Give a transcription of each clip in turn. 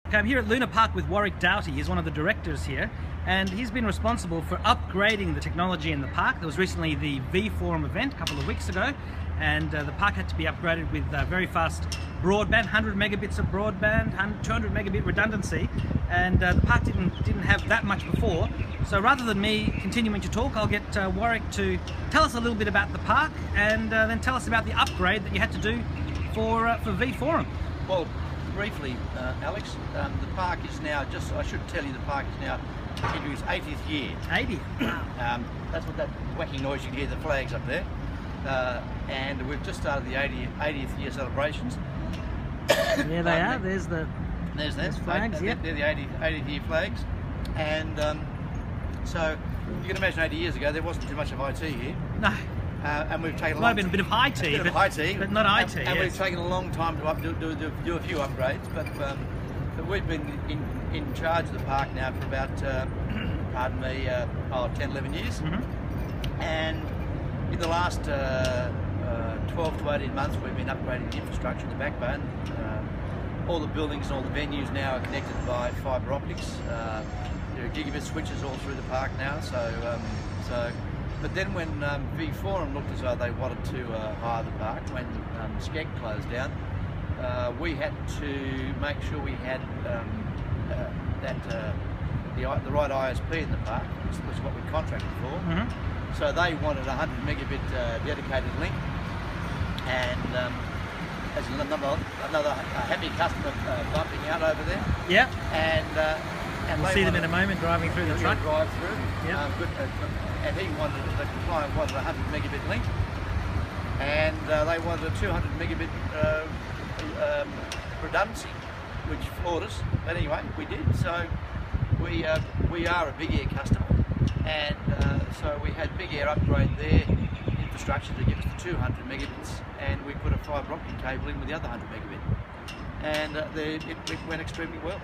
Okay, I'm here at Luna Park with Warwick Doughty. He's one of the directors here, and he's been responsible for upgrading the technology in the park. There was recently the V-Forum event a couple of weeks ago, and the park had to be upgraded with very fast broadband, 100 megabits of broadband, 200 megabit redundancy, and the park didn't have that much before. So rather than me continuing to talk, I'll get Warwick to tell us a little bit about the park, and then tell us about the upgrade that you had to do for V-Forum. Well, briefly, Alex, the park is now I should tell you, the park is now into its 80th year. 80? That's what that whacking noise you can hear, the flags up there. And we've just started the 80th year celebrations. There they are, there's flags, yeah. They're the 80th year flags. And so you can imagine 80 years ago there wasn't too much of IT here. No. And we've taken might have been a bit of high tea, but not IT. And we've taken a long time to do a few upgrades, but we've been in charge of the park now for about, pardon me, 10, 11 years. Mm-hmm. And in the last 12 to 18 months, we've been upgrading the infrastructure, the backbone. All the buildings and all the venues now are connected by fibre optics. There are gigabit switches all through the park now. But then when V-Forum looked as though they wanted to hire the park, when SCEC closed down, we had to make sure we had the right ISP in the park, which was what we contracted for. Mm-hmm. So they wanted a 100 megabit dedicated link, and as another happy customer bumping out over there. Yeah. And we'll see them in a moment driving through the truck. Drive through. Yeah. And the client wanted a 100 megabit link, and they wanted a 200 megabit redundancy, which floored us. But anyway, we did. So we are a Big Air customer, and so we had Big Air upgrade their infrastructure to give us the 200 megabits, and we put a fibre optic cable in with the other 100 megabit. And it went extremely well.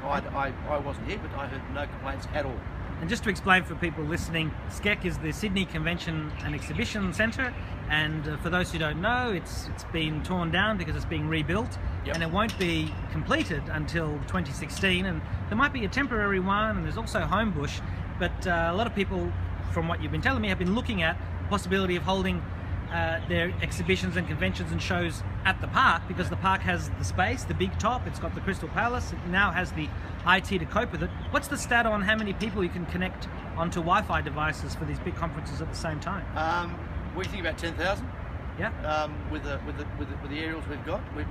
I wasn't here, but I heard no complaints at all. And just to explain for people listening, SCEC is the Sydney Convention and Exhibition Centre, and for those who don't know, it's been torn down because it's being rebuilt. Yep. And it won't be completed until 2016, and there might be a temporary one, and there's also Homebush, but a lot of people, from what you've been telling me, have been looking at the possibility of holding their exhibitions and conventions and shows at the park, because the park has the space, the big top, it's got the Crystal Palace, it now has the IT to cope with it. What's the stat on how many people you can connect onto Wi-Fi devices for these big conferences at the same time? We think about 10,000. Yeah. With the aerials we've got, we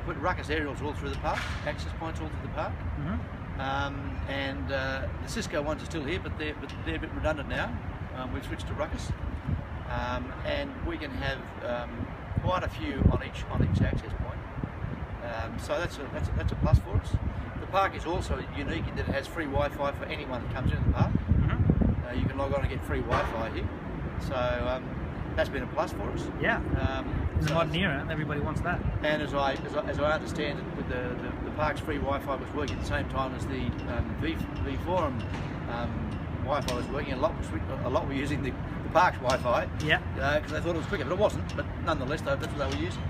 put ruckus aerials all through the park, access points all through the park. Mm-hmm. And the Cisco ones are still here, but they're a bit redundant now. We've switched to ruckus. And we can have quite a few on each access point. So that's a plus for us. The park is also unique in that it has free Wi-Fi for anyone that comes into the park. Mm-hmm. You can log on and get free Wi-Fi here. So that's been a plus for us. Yeah. In the modern era, everybody wants that. And as I understand it, with the park's free Wi-Fi was working at the same time as the V-Forum Wi-Fi was working. A lot were using the park's Wi-Fi. Yeah. Because they thought it was quicker, but it wasn't. But nonetheless, that's what they were using.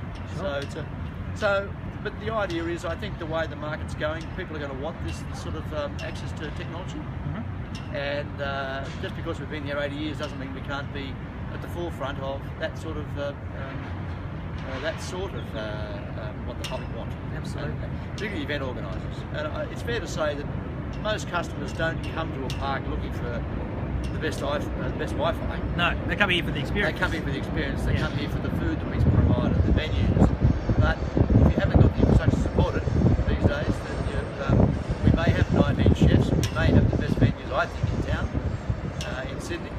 Sure. But the idea is, I think the way the market's going, people are going to want this sort of access to technology. Mm-hmm. And just because we've been here 80 years doesn't mean we can't be at the forefront of that sort of what the public want. Absolutely. Particularly event organisers. And it's fair to say that most customers don't come to a park looking for the best Wi-Fi. No, they come here for the experience. They come here for the experience. They come here for the food that we provide, the venues. But if you haven't got the infrastructure to support it these days, then we may have 19 chefs. We may have the best venues, I think, in town, in Sydney,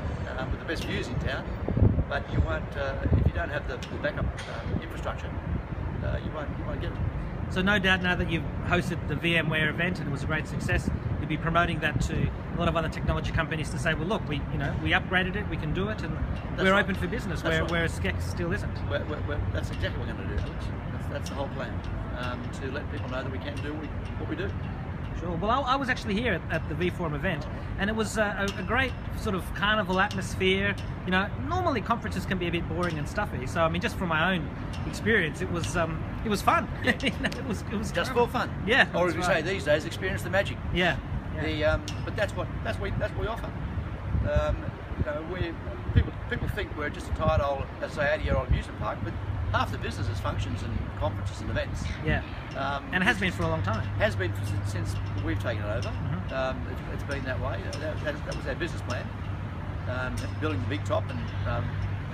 with the best views in town. But you won't, if you don't have the backup infrastructure, you won't get it. So no doubt, now that you've hosted the VMware event and it was a great success, you'll be promoting that to a lot of other technology companies to say, well, look, we upgraded it, we can do it, and we're open for business, whereas SCEC still isn't. That's exactly what we're going to do, Alex. That's the whole plan, to let people know that we can do what we do. Sure. Well, I was actually here at the V4M event, and it was a great sort of carnival atmosphere. You know, normally conferences can be a bit boring and stuffy, so I mean, just from my own experience, it was fun. Yeah. it was just for fun. Yeah. Or as we say these days, experience the magic. Yeah. Yeah. But that's what we offer. You know, people think we're just a tired old, let's say, 80-year-old amusement park, but half the business is functions and conferences and events. Yeah. And it has been for a long time. Has been since we've taken it over. Mm-hmm. It's been that way. That was our business plan. Building the big top and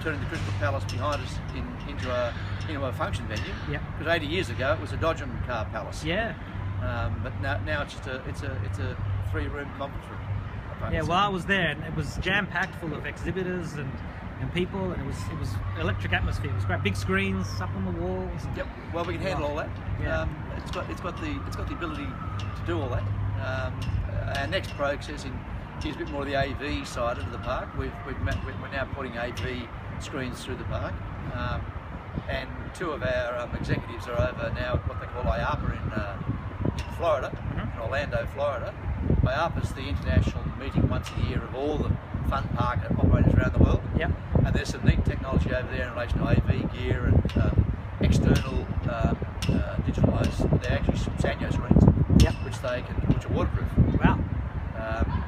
turning the Crystal Palace behind us into a function venue. Yeah. Because 80 years ago it was a Dodgem car palace. Yeah. But now it's just it's a 3-room conference room. Yeah, well, I was there, and it was jam-packed full of exhibitors and people, and it was electric atmosphere. It was great, big screens up on the walls. Yep. Well, we can handle all that. Yeah. It's got the ability to do all that. Our next process is a bit more of the AV side of the park. We're now putting AV screens through the park, and 2 of our executives are over now at what they call IAPA in Florida, in Orlando, Florida. IAPA is the international meeting once a year of all the fun park operators around the world. Yep. And there's some neat technology over there in relation to AV gear and external digitalised. They're actually Sanyo screens, yep, which are waterproof. Wow.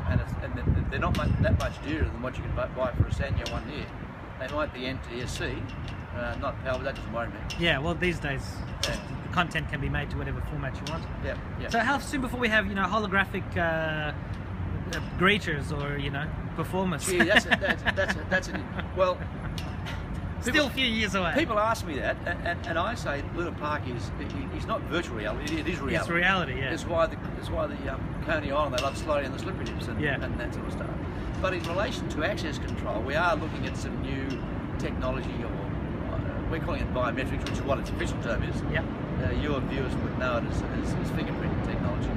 And they're not that much dearer than what you can buy for a Sanyo one here. They might be NTSC, not PAL, but that doesn't worry me. Yeah. Well, these days, the content can be made to whatever format you want. Yeah. Yeah. So how soon before we have holographic greeters or performers? Gee, that's it. Well, still a few years away. People ask me that, and I say Luna Park is not virtual reality. It is reality. It's reality. Yeah. It's why the Coney Island, they love sliding on the slippery dips and that sort of stuff. But in relation to access control, we are looking at some new technology, or we're calling it biometrics, which is what its official term is. Yeah. Your viewers would know it as fingerprint technology.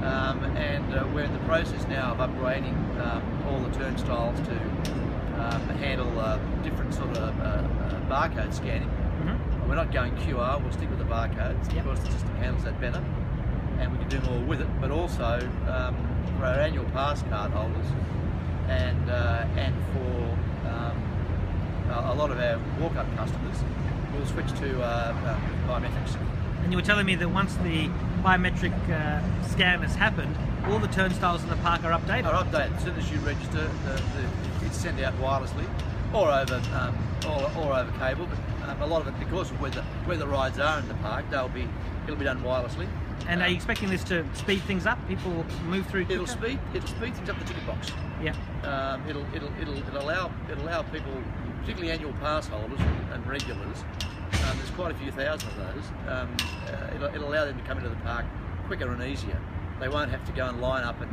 And we're in the process now of upgrading all the turnstiles to handle different sort of barcode scanning. We're not going QR, we'll stick with the barcodes because the system handles that better, and we can do more with it. But also for our annual pass card holders and for a lot of our walk-up customers, we'll switch to biometrics. And you were telling me that once the biometric scan has happened, all the turnstiles in the park are updated? Are updated. As soon as you register, it's sent out wirelessly or over cable. But a lot of it, because of where the rides are in the park, it'll be done wirelessly. And are you expecting this to speed things up? People will move through quicker? It'll speed things up the ticket box. Yeah. It'll allow people, particularly annual pass holders and regulars. There's quite a few thousand of those. It'll allow them to come into the park quicker and easier. They won't have to go and line up, and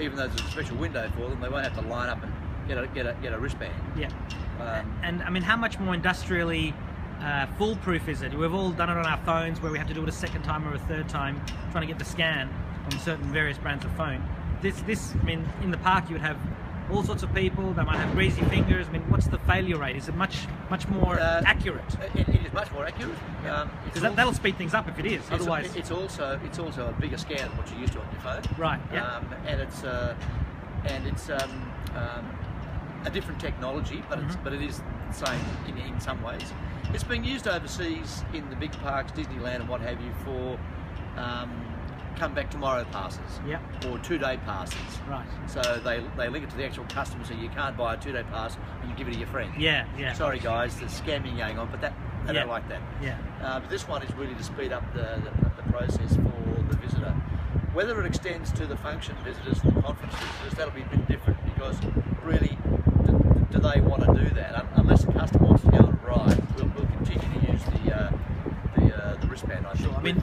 even though there's a special window for them, they won't have to line up and get a wristband. Yeah. And I mean, how much more industrially foolproof is it? We've all done it on our phones, where we have to do it a second time or a third time, trying to get the scan on certain various brands of phone. This, I mean, in the park you would have all sorts of people. They might have greasy fingers. I mean, what's the failure rate? Is it much more accurate? It is much more accurate. Because that'll speed things up if it is. Otherwise, it's also a bigger scan than what you're used to on your phone. Right. Yeah. And it's a different technology, but it is the same in some ways. It's being used overseas in the big parks, Disneyland and what have you, for come back tomorrow passes, or 2-day passes. Right. So they link it to the actual customer, so you can't buy a 2-day pass and you give it to your friend. Yeah, yeah. Sorry guys, there's scamming going on, but they don't like that. Yeah. But this one is really to speed up the process for the visitor. Whether it extends to the function visitors and the conference visitors, that'll be a bit different, because really, do they want to do that? Unless the customer wants to go on a ride, we'll continue to use the wristband. I'm sure. I mean,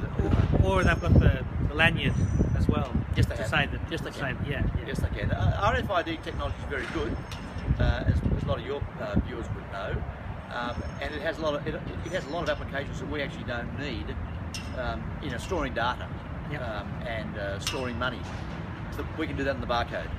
or they've got the lanyard as well. Yes, they to have. say that. Yes, they can. Yeah. Yes, they can. RFID technology is very good, as a lot of your viewers would know, and it has a lot of applications that we actually don't need. Storing data and storing money. So we can do that in the barcode.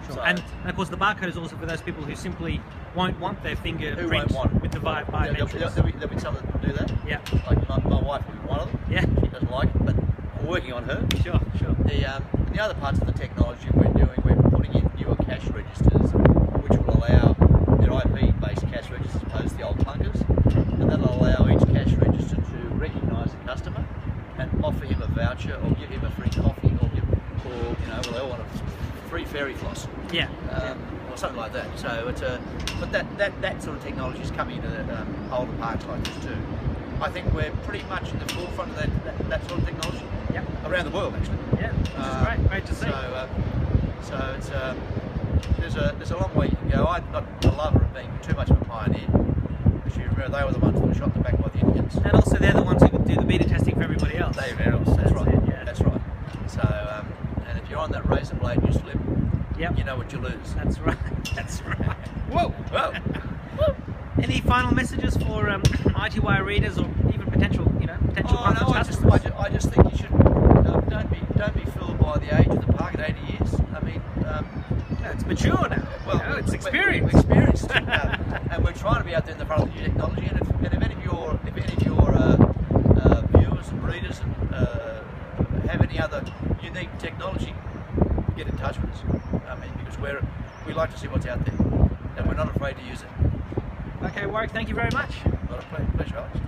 Sure. So and of course, the barcode is also for those people who simply won't want their fingerprint with the biometrics. There'll be some that do that. Yeah. Like my wife will be one of them. Yeah. She doesn't like it, but working on her. Sure, sure. The other parts of the technology we're putting in newer cash registers, which will allow their IP-based cash registers as opposed to the old clunkers, and that'll allow each cash register to recognise the customer and offer him a voucher or give him a free coffee or they all want a free fairy floss. Yeah. Or something like that. So it's but that sort of technology is coming into older parks like this too. I think we're pretty much in the forefront of that sort of technology. Yep. Around the world, actually. Yeah, which is great to see. So it's there's a long way you can go. I'm not a lover of being too much of a pioneer. Because you remember they were the ones that were shot in the back by the Indians. And also they're the ones who do the beta testing for everybody else. That's right. It, yeah. That's right. So and if you're on that razor blade, you slip. Yep. You know what you lose. That's right. That's right. Whoa! Whoa! Any final messages for ITY readers or even potential customers? I just think you should don't be fooled by the age of the park at 80 years. I mean, it's mature now. Well, it's experienced. We're experienced, and we're trying to be out there in the front of the new technology. And if any of your viewers and readers have any other unique technology, get in touch with us. I mean, because we like to see what's out there, and we're not afraid to use it. Okay, Warwick, thank you very much. Not a pleasure, Alex.